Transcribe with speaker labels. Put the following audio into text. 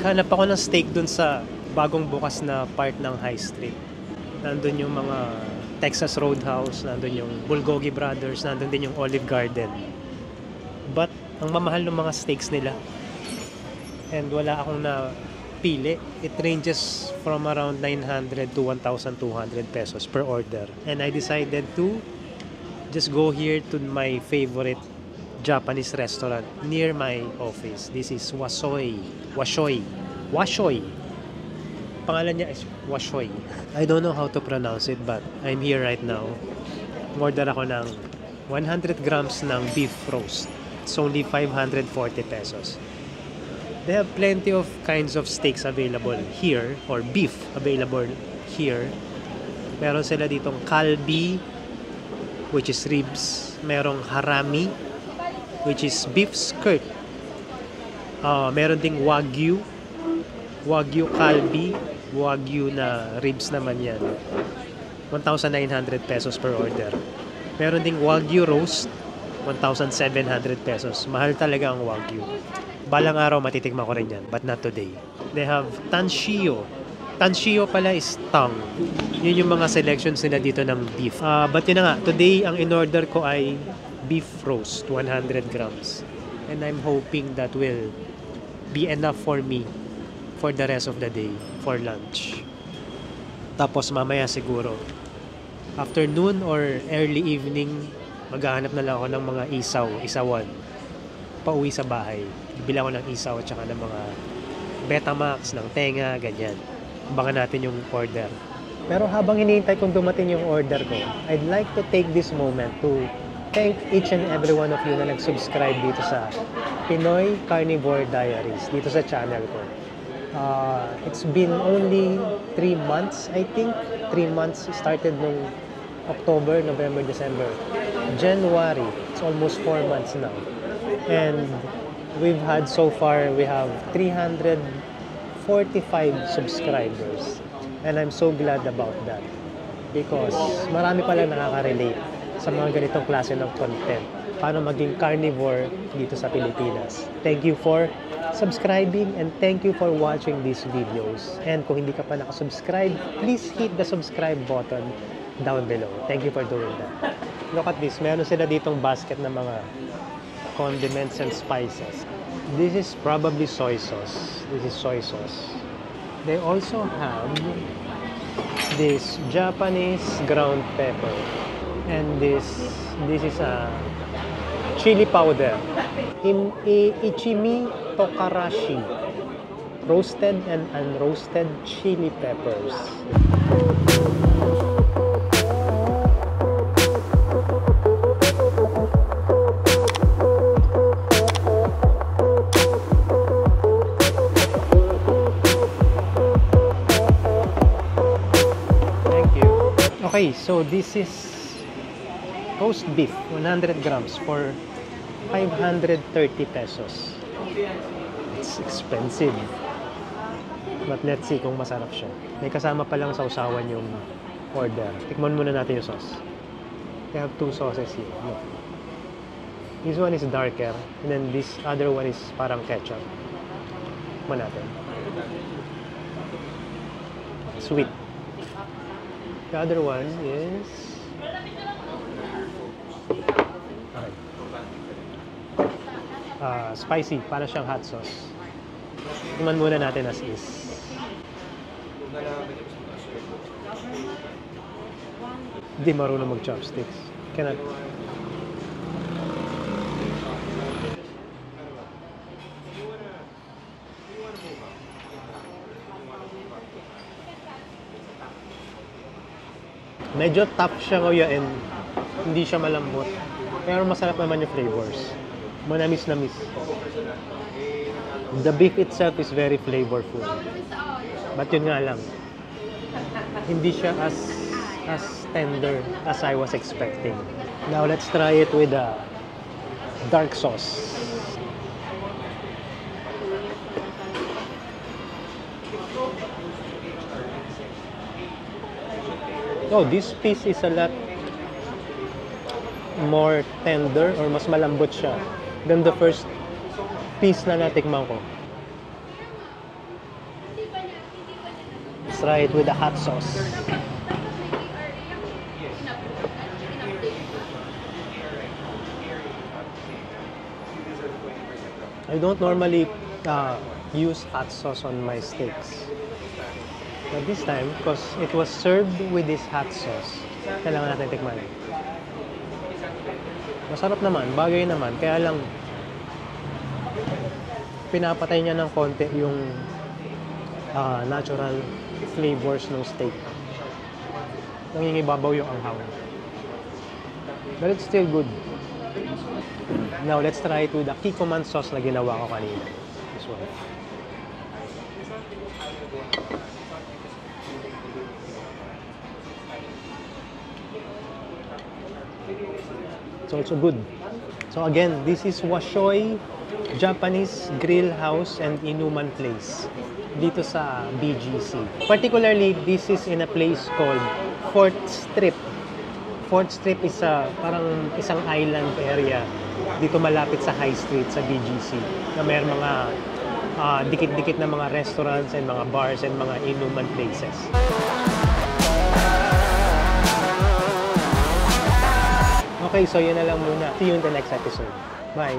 Speaker 1: Naghanap ako ng steak dun sa bagong bukas na part ng High Street. Nandun yung mga Texas Roadhouse, nandun yung Bulgogi Brothers, nandun din yung Olive Garden. But, ang mamahal ng mga steaks nila. And wala akong napili. It ranges from around 900 to 1,200 pesos per order. And I decided to just go here to my favorite Japanese restaurant near my office. This is Washoy. Pangalan niya is Washoy. I don't know how to pronounce it, but I'm here right now. Order ako ng 100 grams ng beef roast. It's only 540 pesos. They have plenty of kinds of steaks available here, or beef available here. Meron sila ditong kalbi, which is ribs. Merong harami, which is beef skirt. Meron ding wagyu kalbi, wagyu na ribs naman yan. 1,900 pesos per order. Meron ding wagyu roast, 1,700 pesos. Mahal talaga ang wagyu. Balang araw matitikman ko rin yan, but not today. They have tanshiyo. Tanshiyo pala is tongue. Yun yung mga selections nila dito ng beef. But yun na nga, today ang in-order ko ay beef roast, 100 grams. And I'm hoping that will be enough for me for the rest of the day, for lunch. Tapos mamaya siguro, afternoon or early evening, maghahanap na lang ako ng mga isawan. Pauwi sa bahay. Bibili ako ng isaw at saka ng mga Betamax, ng tenga, ganyan. Abangan natin yung order. Pero habang hinihintay kong dumating yung order ko, I'd like to take this moment to thank each and every one of you na nag-subscribe dito sa Pinoy Carnivore Diaries, dito sa channel ko. It's been only 3 months, I think. 3 months, started nung October, November, December. January, it's almost 4 months now. And we've had so far, we have 345 subscribers. And I'm so glad about that. Because marami pala nakaka-relate sa mga ganitong klase ng content. Paano maging carnivore dito sa Pilipinas. Thank you for subscribing and thank you for watching these videos. And kung hindi ka pa nakasubscribe, please hit the subscribe button down below. Thank you for doing that. Look at this. Meron sila ditong basket na mga condiments and spices. This is probably soy sauce. This is soy sauce. They also have this Japanese ground pepper. And this is a chili powder. Ichimi tokarashi. Roasted and unroasted chili peppers. Okay, so this is roast beef, 100 grams for 530 pesos. It's expensive. But let's see kung masarap siya. May kasama palang sausawan yung order. Tikman muna natin yung sauce. They have 2 sauces here. Look. This one is darker, and then this other one is parang ketchup. Tikman natin. Sweet. The other one is spicy, para siyang hot sauce. Tingnan muna natin as is. Hindi marunong mag-chopsticks. Cannot. Medyo tough siya nguyain. Hindi siya malambot. Pero masarap naman yung flavors. Manamis na miss. The beef itself is very flavorful. But yun nga lang. Hindi siya as tender as I was expecting. Now let's try it with a dark sauce. Oh, this piece is a lot more tender or mas malambot siya than the first piece na natikman ko. try it with the hot sauce. I don't normally use hot sauce on my steaks. But this time, because it was served with this hot sauce, kailangan natin tikman. Masarap naman, bagay naman. Kaya lang, pinapatay niya ng konti yung natural flavors ng steak. Nangingibabaw yung anghang. But it's still good. Now, let's try it with the Kikkoman sauce na ginawa ko kanina. This one. It's also good. So again, this is Washoy Japanese Grill House and Inuman Place dito sa BGC. Particularly, this is in a place called Fourth Strip. Fourth Strip is parang isang island area dito malapit sa High Street sa BGC na may mga dikit-dikit na mga restaurants and mga bars and mga inuman places. Okay, so yun na lang muna. See you in the next episode. Bye!